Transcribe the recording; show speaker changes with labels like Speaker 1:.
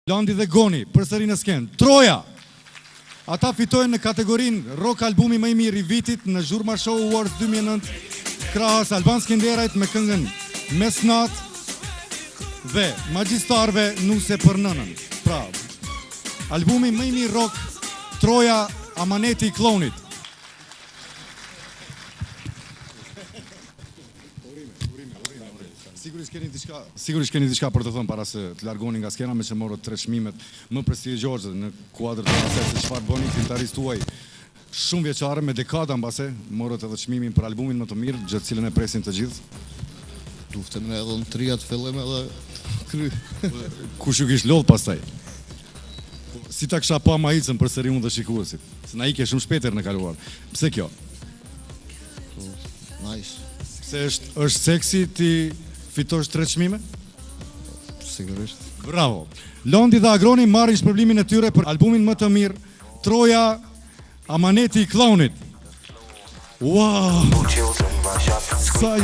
Speaker 1: Landi dhe Goni, përsëri në skenë. Troja! Ata fitojnë në kategorinë rock albumi më i mirë i vitit në Zhurma Show Awards 2009, krahas Alban Skenderajt me këngën Mesnat dhe Magjistarve Nuse për nënën. Pra, albumi më i mirë rock, Troja, Amaneti i Klonit. Sigurisht keni diçka për të thënë para se të largoni nga skena, me që morët 3 çmimet më prestigjioze në kuadër të asaj se çfarë bëni këngëtaristë tuaj shumë vjeçare me dekada mbase, morët edhe çmimin për albumin më të mirë, gjë të cilën e presin të gjithë.
Speaker 2: Luftën edhe në tria të fillim edhe kry.
Speaker 1: Kush ju kish lodh pastaj? Si ta kisha pa Maicën përsëri unë dhe shikuesit, se na ike shumë shpejt në kaluar. Pse kjo?
Speaker 2: Nice.
Speaker 1: Pse është seksi ti fitosh 3 çmime?
Speaker 2: Sigurisht.
Speaker 1: Bravo. Londi dhe Agroni marrin shpërblimin e tyre për albumin më të mirë, Troja, Amaneti i Klonit. Wow! Saj!